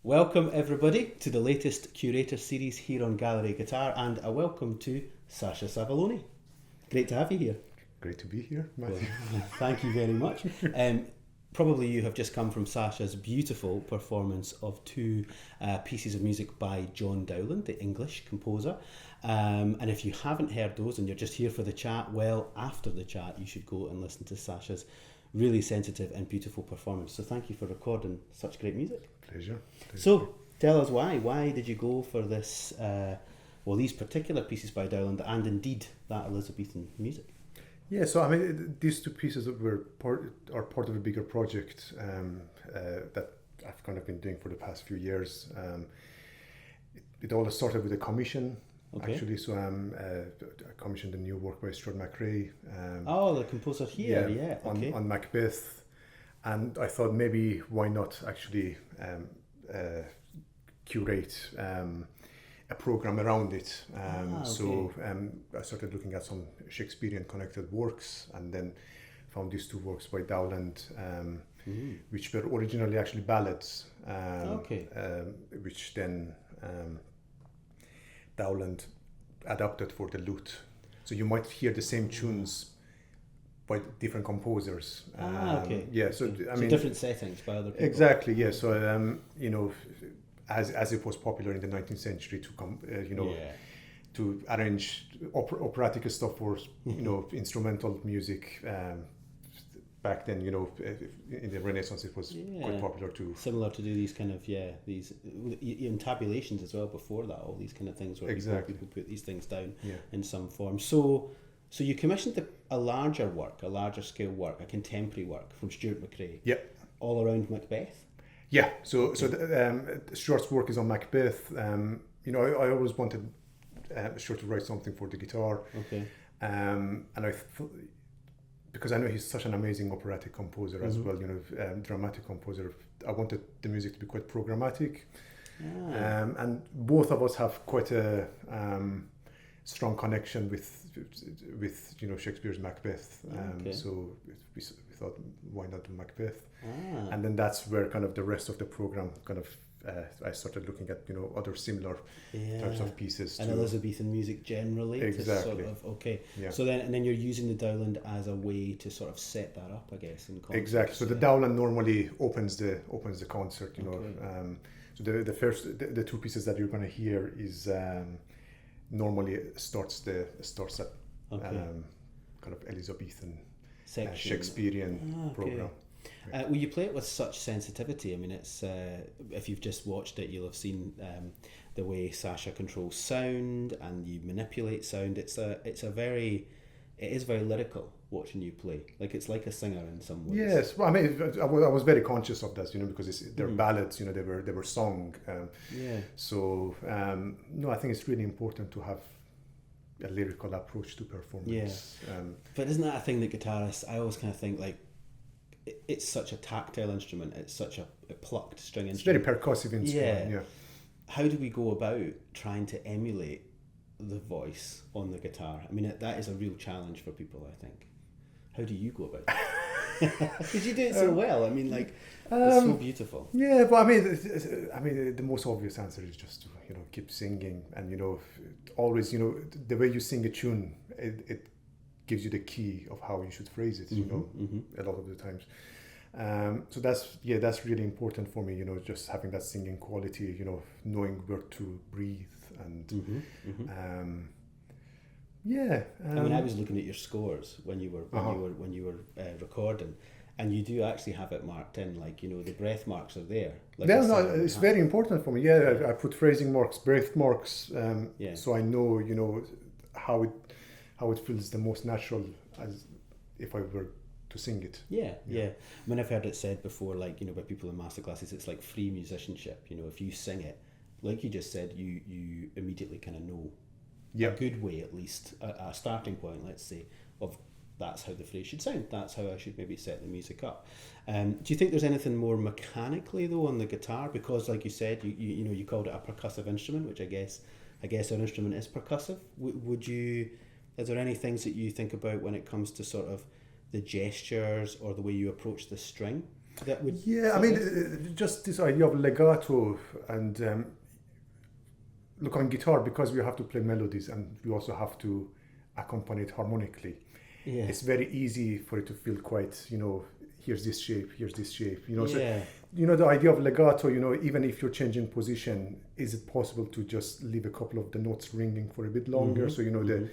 Welcome everybody to the latest Curator Series here on Gallery Guitar, and a welcome to Sasha Savaloni. Great to have you here. Great to be here, Matthew. Well, thank you very much. Probably you have just come from Sasha's beautiful performance of two pieces of music by John Dowland, the English composer. And if you haven't heard those and you're just here for the chat, well, after the chat you should go and listen to Sasha's really sensitive and beautiful performance. So thank you for recording such great music. Pleasure. So tell us why. Why did you go for this, these particular pieces by Dowland and indeed that Elizabethan music? Yeah, so I mean, these two pieces are part of a bigger project that I've kind of been doing for the past few years. It all started with a commission, actually. So I commissioned a new work by Stuart McRae. The composer here, on Macbeth, and I thought maybe why not actually curate a program around it. So I started looking at some Shakespearean connected works, and then found these two works by Dowland, which were originally actually ballads, which then Dowland adapted for the lute. So you might hear the same tunes by different composers. So different settings by other people. Exactly, yeah. So as it was popular in the 19th century to arrange operatic stuff for instrumental music. Back then, in the Renaissance, it was quite popular too. Similar to do these kind of these in tabulations as well. Before that, all these kind of things where people put these things down in some form. So you commissioned a larger scale work, a contemporary work from Stuart McRae. Yeah. All around Macbeth. Yeah. So Stuart's work is on Macbeth. I always wanted Stuart to write something for the guitar. Okay. And because I know he's such an amazing operatic composer as well, dramatic composer, I wanted the music to be quite programmatic. And both of us have quite a strong connection with Shakespeare's Macbeth. So we thought, why not do Macbeth? And then that's where kind of the rest of the program kind of I started looking at other similar types of pieces and Elizabethan music generally. Exactly. So then you're using the Dowland as a way to sort of set that up, I guess, in context. Exactly. So the Dowland normally opens the concert. So the two pieces that you're going to hear is normally starts at kind of Elizabethan Shakespearean program. Will you play it with such sensitivity? I mean, it's if you've just watched it, you'll have seen the way Sasha controls sound and you manipulate sound. It is very lyrical watching you play. Like it's like a singer in some ways. Yes, well, I mean, I was very conscious of that, because they're ballads. They were sung. So I think it's really important to have a lyrical approach to performance. But isn't that a thing that guitarists? I always kind of think like. It's such a tactile instrument. It's such a plucked string instrument. It's very percussive instrument. Yeah. How do we go about trying to emulate the voice on the guitar? I mean, that is a real challenge for people, I think. How do you go about it? Because you do it so well. I mean, like it's so beautiful. Yeah, but I mean, the most obvious answer is just to keep singing, and always the way you sing a tune, it gives you the key of how you should phrase it, a lot of the times. So that's really important for me, just having that singing quality, knowing where to breathe and I mean, I was looking at your scores when you were recording, and you do actually have it marked in, like the breath marks are there. Like it's very important for me. Yeah, I put phrasing marks, breath marks, so I know how it feels the most natural as if I were to sing it. Yeah. I mean, I've heard it said before, like, by people in masterclasses, it's like free musicianship. If you sing it, like you just said, you immediately kind of know a good way, at least, a starting point, let's say, of that's how the phrase should sound. That's how I should maybe set the music up. Do you think there's anything more mechanically, though, on the guitar? Because, like you said, you called it a percussive instrument, which I guess our instrument is percussive. Is there any things that you think about when it comes to sort of the gestures or the way you approach the string? that would... Yeah, I mean, just this idea of legato and look, on guitar, because we have to play melodies and we also have to accompany it harmonically. Yeah. It's very easy for it to feel quite, here's this shape, So, the idea of legato, even if you're changing position, is it possible to just leave a couple of the notes ringing for a bit longer? Mm-hmm. So,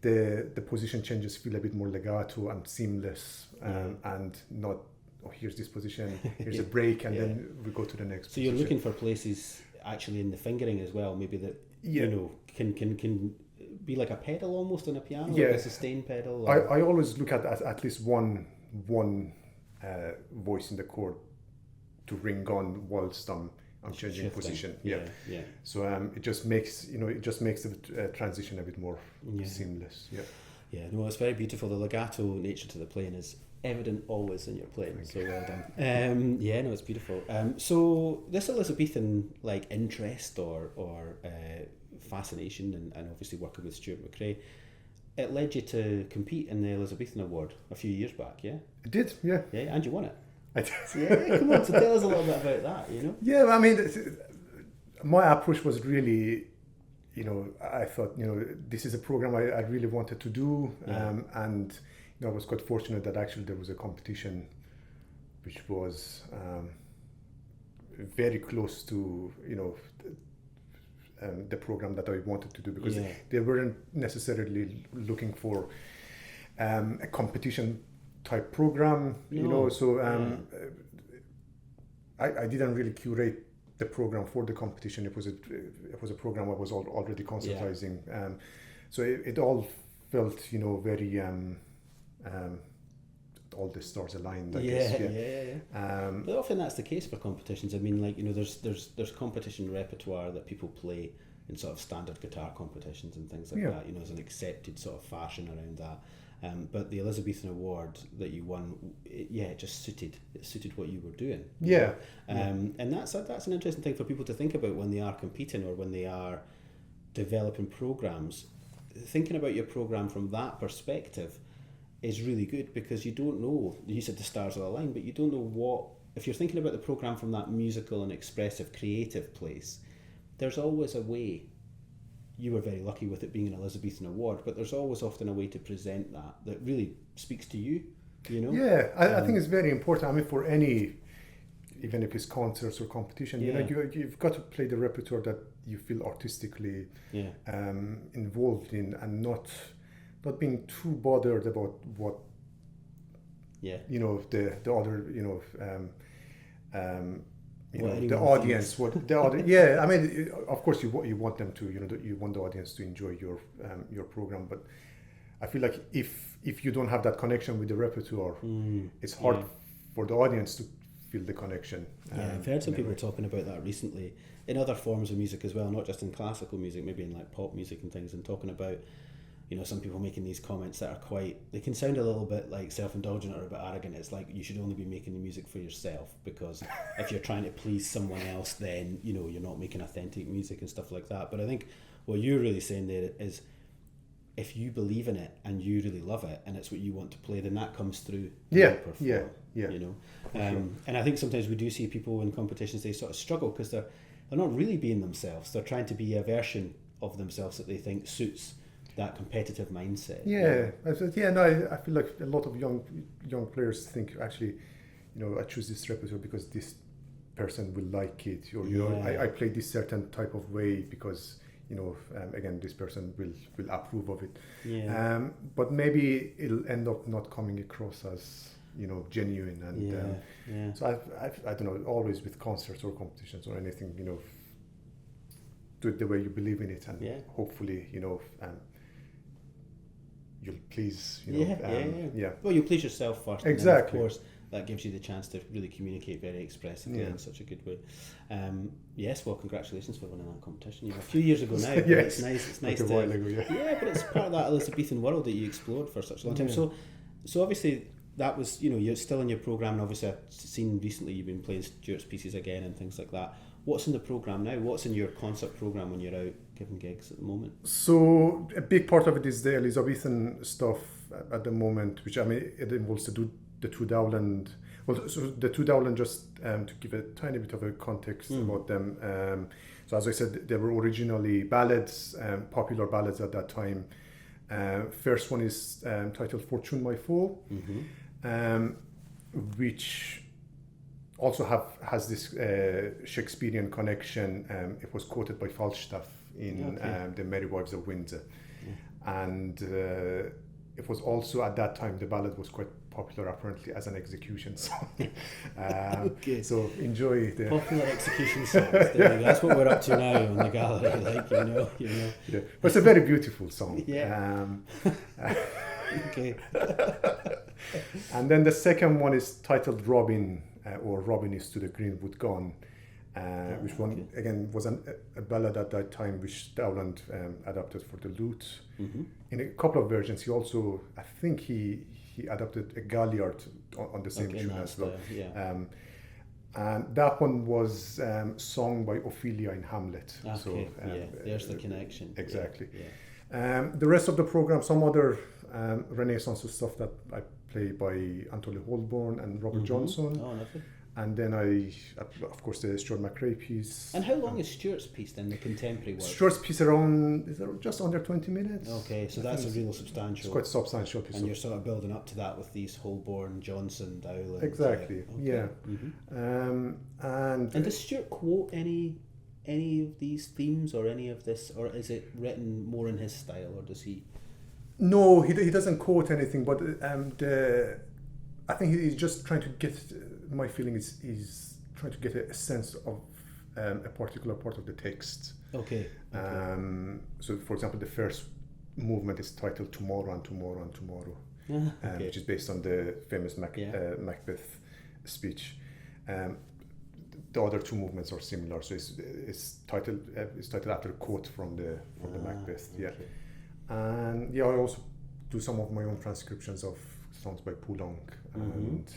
the position changes feel a bit more legato and seamless, and not, here's this position, here's a break, and then we go to the next position. You're looking for places actually in the fingering as well, maybe that, can be like a pedal almost on a piano, like a sustain pedal. I always look at least one voice in the chord to ring on whilst I'm changing position. Yeah. So it just makes the transition a bit more seamless. Yeah, no, it's very beautiful. The legato nature to the playing is evident always in your playing. So well done. It's beautiful. So this Elizabethan interest or fascination and obviously working with Stuart McRae, it led you to compete in the Elizabethan Award a few years back, yeah? It did, yeah. Yeah, and you won it. I did. Yeah, come on, so tell us a little bit about that, Yeah, I mean, my approach was really, I thought, this is a program I really wanted to do, and I was quite fortunate that actually there was a competition which was very close to, the program that I wanted to do, because they weren't necessarily looking for a competition type program, so I didn't really curate the program for the competition. It was a program I was already concertizing, so it all felt very all the stars aligned, I guess. But often that's the case for competitions. I mean, there's competition repertoire that people play in sort of standard guitar competitions and things like that. There's an accepted sort of fashion around that. But the Elizabethan Award that you won, it just suited what you were doing. And that's an interesting thing for people to think about when they are competing or when they are developing programs. Thinking about your program from that perspective is really good, because you don't know, you said the stars are aligned, but you don't know if you're thinking about the program from that musical and expressive creative place, there's always a way. You were very lucky with it being an Elizabethan Award, but there's always often a way to present that really speaks to you, I think it's very important. I mean, for any, even if it's concerts or competition, you've got to play the repertoire that you feel artistically involved in, and not being too bothered about what the other the audience what the other I mean, of course you want them to you want the audience to enjoy your program, but I feel like if you don't have that connection with the repertoire, it's hard for the audience to feel the connection. I've heard some people talking about that recently in other forms of music as well, not just in classical music, maybe in pop music and things, and talking about some people making these comments that are they can sound a little bit self-indulgent or a bit arrogant. It's like, you should only be making the music for yourself, because if you're trying to please someone else, then you're not making authentic music and stuff like that. But I think what you're really saying there is, if you believe in it and you really love it and it's what you want to play, then that comes through. And I think sometimes we do see people in competitions, they sort of struggle because they're not really being themselves. They're trying to be a version of themselves that they think suits that competitive mindset. I feel like a lot of young players think, actually, I choose this repertoire because this person will like it, or I play this certain type of way because again, this person will approve of it. But maybe it'll end up not coming across as genuine, and so I don't know, always with concerts or competitions or anything, do it the way you believe in it, and hopefully you'll please, well, you'll please yourself first. Exactly. And then, of course, that gives you the chance to really communicate very expressively in such a good way. Yes, well, congratulations for winning that competition. A few years ago now, but it's nice. It's nice a while ago, but it's part of that Elizabethan world that you explored for such a long time. So obviously that was, you're still in your program, and obviously I've seen recently you've been playing Stuart's pieces again and things like that. What's in the program now? What's in your concert program when you're out giving gigs at the moment? So a big part of it is the Elizabethan stuff at the moment, which, I mean, it involves the two Dowland. Well, so the two Dowland, just to give a tiny bit of a context about them. So as I said, they were originally ballads, popular ballads at that time. First one is titled Fortune My Foe, which also has this Shakespearean connection. It was quoted by Falstaff in The Merry Wives of Windsor. And it was also, at that time, the ballad was quite popular apparently as an execution song. So enjoy the popular execution songs. That's what we're up to now on the gallery, like, you know. Yeah. But it's a very beautiful song. Yeah. Okay. And then the second one is titled Robin, or Robin is to the Greenwood Gone, which one again was a ballad at that time, which Dowland adapted for the lute. In a couple of versions, he also, I think he adapted a Galliard on the same tune as well. And that one was sung by Ophelia in Hamlet. So there's the connection. Exactly. The rest of the program, some other Renaissance stuff that I play by Anthony Holborn and Robert Johnson. Oh, lovely. And then of course, the Stuart McRae piece. And how long is Stuart's piece then, the contemporary work? Stuart's piece is just under 20 minutes. Okay, so that's a real substantial. It's quite substantial piece. And you're sort of building up to that with these Holborn, Johnson, Dowland. Exactly, yeah. And does Stuart quote any of these themes or any of this, or is it written more in his style, or does he? No, he doesn't quote anything, but I think he's just trying to get. My feeling is he's trying to get a sense of a particular part of the text. Okay. So, for example, the first movement is titled Tomorrow and Tomorrow and Tomorrow, which is based on the famous Macbeth speech. The other two movements are similar, so it's titled after a quote from the Macbeth. Okay. And I also do some of my own transcriptions of songs by Poulenc and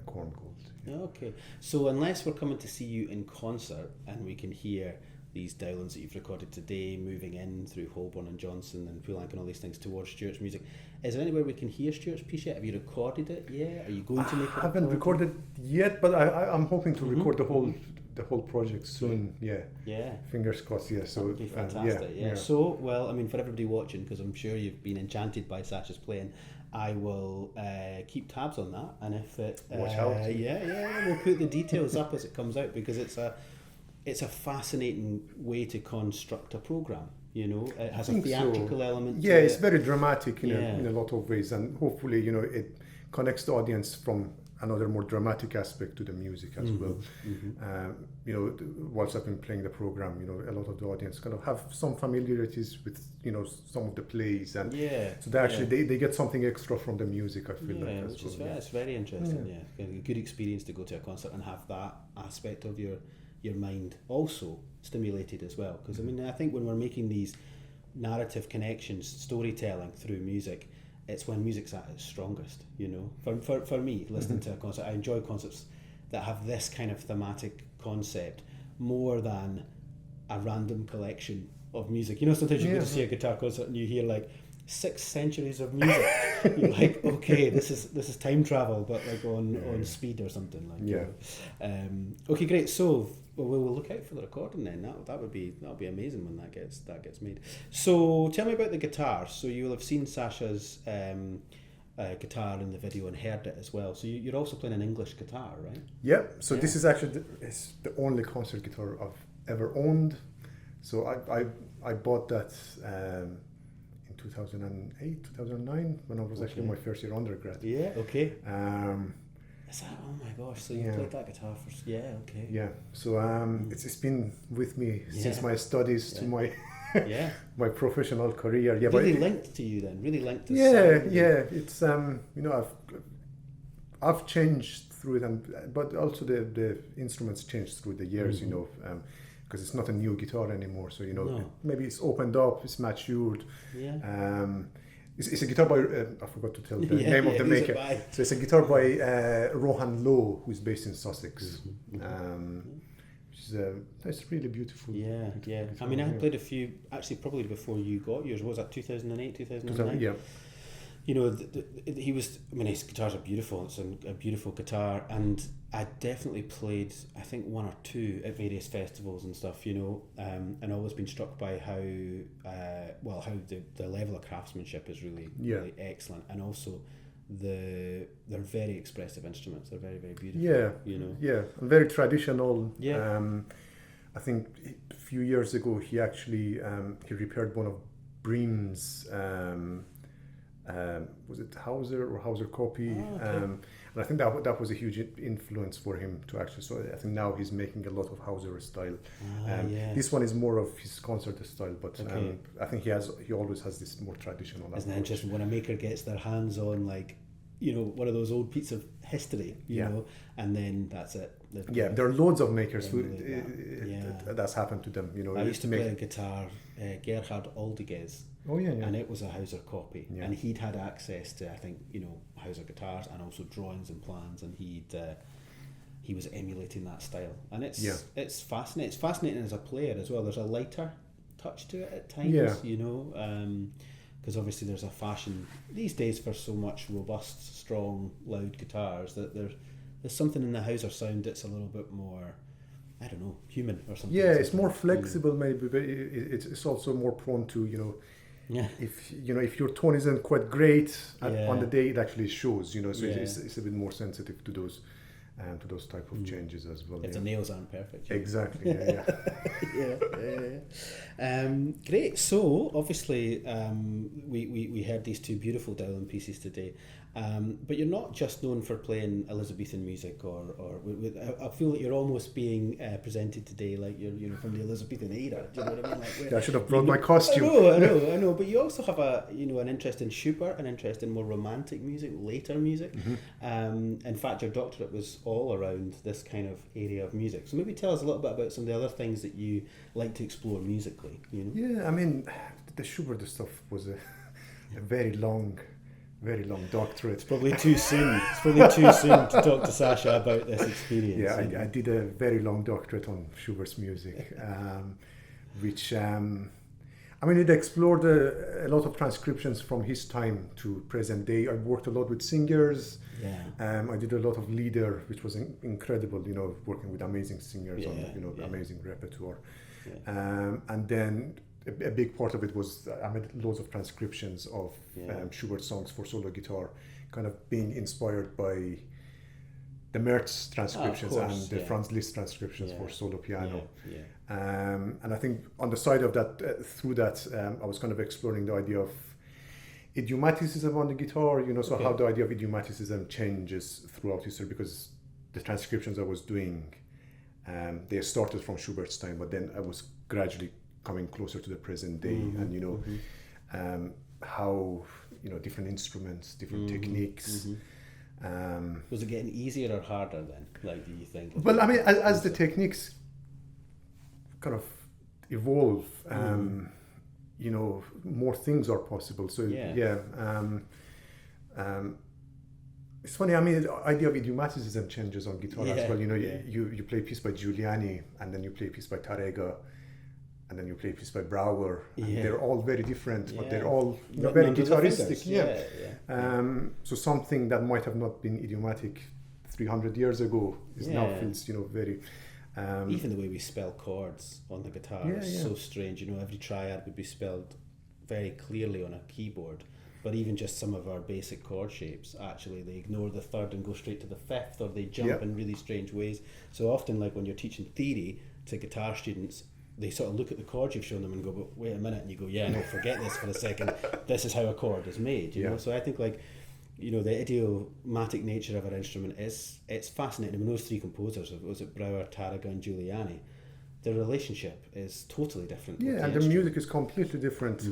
Korngold. Okay, so unless we're coming to see you in concert and we can hear these Dowlands that you've recorded today moving in through Holborn and Johnson and Poulenc and all these things towards Stuart's music, is there anywhere we can hear Stuart's piece yet? Have you recorded it yet? Are you going to make it? I haven't recorded yet, but I'm hoping to record the whole project soon. Yeah. Fingers crossed. Yeah. So that'd be fantastic. Yeah. So, well, I mean, for everybody watching, because I'm sure you've been enchanted by Sasha's playing, I will keep tabs on that, and if it watch out. We'll put the details up as it comes out, because it's a fascinating way to construct a program. You know, it has a theatrical element. Yeah, it's very dramatic in a lot of ways, and hopefully, it connects the audience from another more dramatic aspect to the music as well. Whilst I've been playing the program, a lot of the audience kind of have some familiarities with some of the plays, and so they get something extra from the music, I feel like, as well. It's very interesting. A good experience to go to a concert and have that aspect of your mind also stimulated as well, because I think when we're making these narrative connections, storytelling through music, it's when music's at its strongest. For me, listening to a concert, I enjoy concerts that have this kind of thematic concept more than a random collection of music. Sometimes you go to see a guitar concert and you hear like 6 centuries of music. You're like, okay, this is time travel, but like on speed or something like. Okay, great. So we'll look out for the recording then. That'll be amazing when that gets made. So tell me about the guitar. So you'll have seen Sasha's guitar in the video and heard it as well. So you're also playing an English guitar, right? Yeah. So this is actually the only concert guitar I've ever owned. So I bought that in 2008, 2009, when I was actually in my first year undergrad. Yeah. Okay. Oh my gosh! So you played that guitar for? Yeah. Okay. Yeah. So it's been with me since my studies to my my professional career. Yeah. Really linked to you then. Really linked to. Yeah. It's I've changed through it, but also the instruments changed through the years. Because it's not a new guitar anymore. So maybe it's opened up. It's matured. Yeah. It's a guitar by, I forgot to tell the name of the maker. So it's a guitar by Rohan Lowe, who's based in Sussex. It's really beautiful. Yeah. I mean, I played a few, actually probably before you got yours. What was that, 2008, 2009? Yeah. you know, he was. I mean, his guitars are beautiful. It's a beautiful guitar, and I definitely played, I think, one or two at various festivals and stuff. You know, and always been struck by how the level of craftsmanship is really really excellent, and also they're very expressive instruments. They're very very beautiful. Yeah, you know. Yeah, and very traditional. Yeah. I think a few years ago he actually he repaired one of Bream's. Was it Hauser copy? Oh, okay. And I think that was a huge influence for him to actually. So I think now he's making a lot of Hauser style. Yes. This one is more of his concert style, but Okay. I think he always has this more traditional. Isn't it interesting when a maker gets their hands on, like, you know, one of those old pieces of history, you know, and then that's it. There are loads of makers who that's happened to them. You know, I used to play a guitar, Gerhard Aldiguez. Oh yeah. And it was a Hauser copy, Yeah. and he'd had access to, I think, you know, Hauser guitars and also drawings and plans, and he was emulating that style, and it's fascinating. It's fascinating as a player as well. There's a lighter touch to it at times, you know, because obviously there's a fashion these days for so much robust, strong, loud guitars that there's something in the Hauser sound that's a little bit more, I don't know, human or something. Yeah, it's more flexible maybe, but it's also more prone to, you know. Yeah. If your tone isn't quite great on the day, it actually shows. You know, so it's a bit more sensitive to those type of changes as well. If the nails aren't perfect. Exactly. Great. So obviously, we heard these two beautiful Dowland pieces today. But you're not just known for playing Elizabethan music, or I feel like you're almost being presented today like you're from the Elizabethan era. Do you know what I mean? Like, I should have brought my costume. I know. But you also have an interest in Schubert, an interest in more romantic music, later music. Mm-hmm. In fact, your doctorate was all around this kind of area of music. So maybe tell us a little bit about some of the other things that you like to explore musically. You know? Yeah, I mean, the Schubert stuff was a very long doctorate. It's probably too soon. To talk to Sasha about this experience. Yeah, I did a very long doctorate on Schubert's music, which it explored a lot of transcriptions from his time to present day. I worked a lot with singers. Yeah. I did a lot of lieder, which was incredible. You know, working with amazing singers on amazing repertoire, and then. A big part of it was I made loads of transcriptions of Schubert songs for solo guitar, kind of being inspired by the Mertz transcriptions and the Franz Liszt transcriptions for solo piano. And I think on the side of that, through that, I was kind of exploring the idea of idiomaticism on the guitar, you know, so how the idea of idiomaticism changes throughout history, because the transcriptions I was doing, they started from Schubert's time, but then I was gradually coming closer to the present day, and you know, how, you know, different instruments, different techniques. Was it getting easier or harder then? Like, do you think? Well, I mean, as the techniques kind of evolve, you know, more things are possible. So it's funny. I mean, the idea of idiomaticism changes on guitar as well. You know, you play a piece by Giuliani, and then you play a piece by Tarrega, and then you play a piece by Brouwer, and they're all very different, but they're all very guitaristic. So something that might have not been idiomatic 300 years ago is now feels, you know, very. Even the way we spell chords on the guitar is so strange. You know, every triad would be spelled very clearly on a keyboard, but even just some of our basic chord shapes, actually, they ignore the third and go straight to the fifth, or they jump in really strange ways. So often, like when you're teaching theory to guitar students, they sort of look at the chords you've shown them and go, but wait a minute, and you go, no, forget this for a second. This is how a chord is made, you know? So I think, like, you know, the idiomatic nature of our instrument it's fascinating. I mean, those three composers, was it Brouwer, Tarrega and Giuliani, their relationship is totally different. Yeah, and the music is completely different.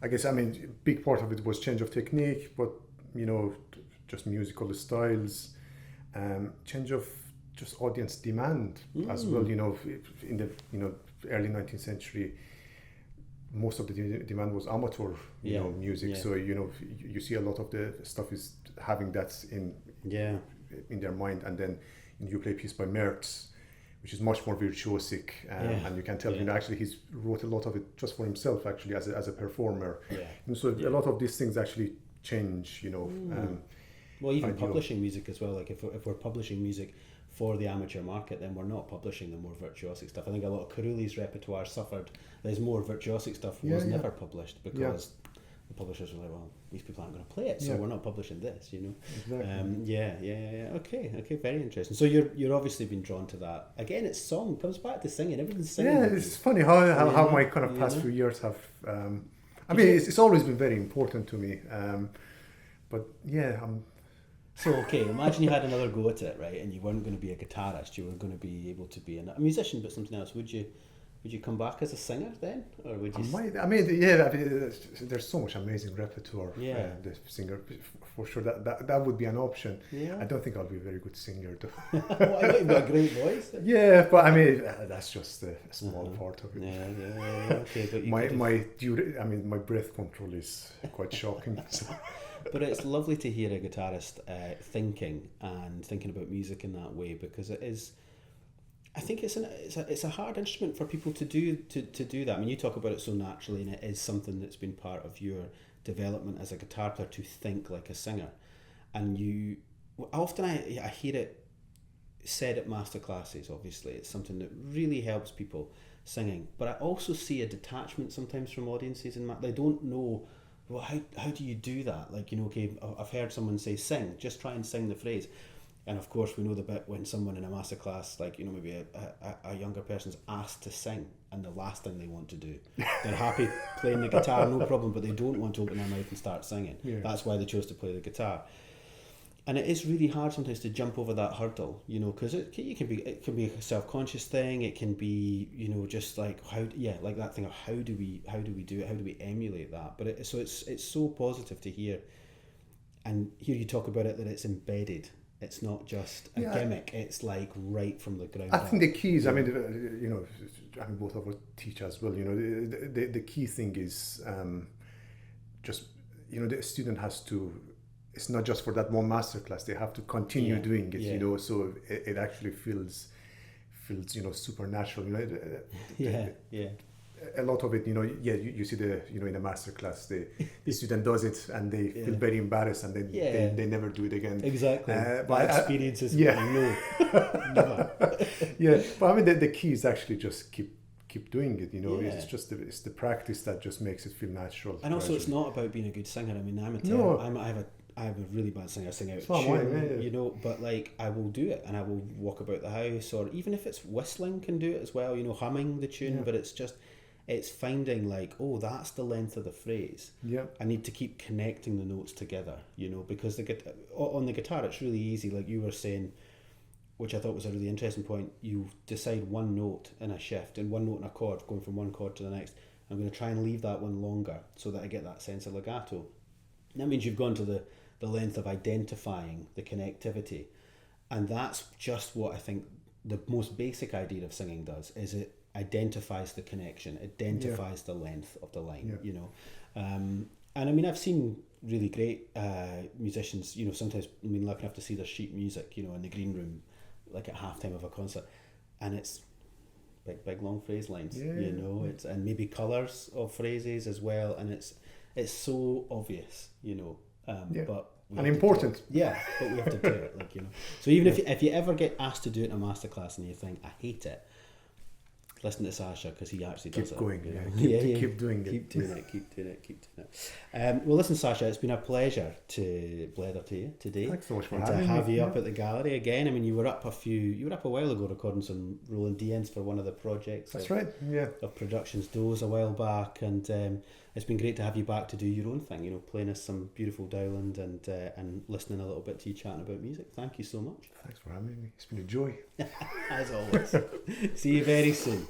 I guess, I mean, a big part of it was change of technique, but, you know, just musical styles, change of just audience demand as well. You know, in the early 19th century, most of the demand was amateur music. So you know, you see a lot of the stuff is having that in their mind, and then you play a piece by Mertz, which is much more virtuosic, and you can tell, actually he's wrote a lot of it just for himself, actually, as a performer. And so a lot of these things actually change, well, even publishing music as well. Like if we're publishing music for the amateur market, then we're not publishing the more virtuosic stuff. I think a lot of Caruli's repertoire suffered. There's more virtuosic stuff was never published because the publishers were like, well, these people aren't going to play it, so we're not publishing this, Exactly. Okay, very interesting. So you're obviously been drawn to that. Again, it's song, comes back to singing. Everything's singing. Yeah, it's funny how my kind of past few years have. I mean, it's always been very important to me. But yeah, So okay, imagine you had another go at it, right? And you weren't going to be a guitarist. You were going to be able to be a musician, but something else. Would you come back as a singer then, or would you? There's so much amazing repertoire. The singer, for sure, that would be an option. Yeah. I don't think I'll be a very good singer though. Well, you've got a great voice. Yeah, but I mean that's just a small part of it. Yeah. Okay, but my breath control is quite shocking. So. But it's lovely to hear a guitarist thinking about music in that way, because it is. I think it's a hard instrument for people to do that. I mean, you talk about it so naturally, and it is something that's been part of your development as a guitar player, to think like a singer. And I hear it said at masterclasses. Obviously, it's something that really helps people singing. But I also see a detachment sometimes from audiences, and they don't know. Well, how do you do that? Like, okay, I've heard someone say, sing, just try and sing the phrase. And of course, we know the bit when someone in a masterclass, like, maybe a younger person's asked to sing, and the last thing they want to do, they're happy playing the guitar, no problem, but they don't want to open their mouth and start singing. Yeah. That's why they chose to play the guitar. And it is really hard sometimes to jump over that hurdle, because it can be a self-conscious thing. It can be, just like like that thing of how do we do it? How do we emulate that? But it's so positive to hear, and hear you talk about it, that it's embedded. It's not just a gimmick. It's like right from the ground. I think the key is, both of us teach as well. The key thing is just the student has to. It's not just for that one masterclass. They have to continue doing it. So it actually feels supernatural. A lot of it, you see in a masterclass, the student does it and they feel very embarrassed, and then they never do it again. Exactly. But experiences. No, never. But I mean, the key is actually just keep doing it. It's just it's the practice that just makes it feel natural. And also, it's not about being a good singer. I mean, I have a really bad singer. I sing out of tune, but like I will do it, and I will walk about the house, or even if it's whistling, can do it as well. Humming the tune, but it's finding like, oh, that's the length of the phrase. Yeah, I need to keep connecting the notes together. Because on the guitar, it's really easy. Like you were saying, which I thought was a really interesting point. You decide one note in a shift, and one note in a chord, going from one chord to the next. I'm going to try and leave that one longer so that I get that sense of legato. That means you've gone to the length of identifying the connectivity, and that's just what I think the most basic idea of singing does. Is it identifies the connection, identifies the length of the line. And I mean, I've seen really great musicians. Sometimes lucky enough to see their sheet music, in the green room, like at halftime of a concert, and it's big long phrase lines. It's and maybe colours of phrases as well, and it's so obvious, but important. But we have to do it, So even if you ever get asked to do it in a masterclass and you think, I hate it, listen to Sasha, because he actually does keep going. Keep doing it. Keep doing it. Well, listen, Sasha, it's been a pleasure to blether to you today. Thanks so much for having me. To have you up at the gallery again. I mean, you were up a while ago recording some Roland DNs for one of the projects. That's right. Yeah. Of Productions Doors a while back, and it's been great to have you back to do your own thing. Playing us some beautiful Dowland and listening a little bit to you chatting about music. Thank you so much. Thanks for having me. It's been a joy. As always. See you very soon.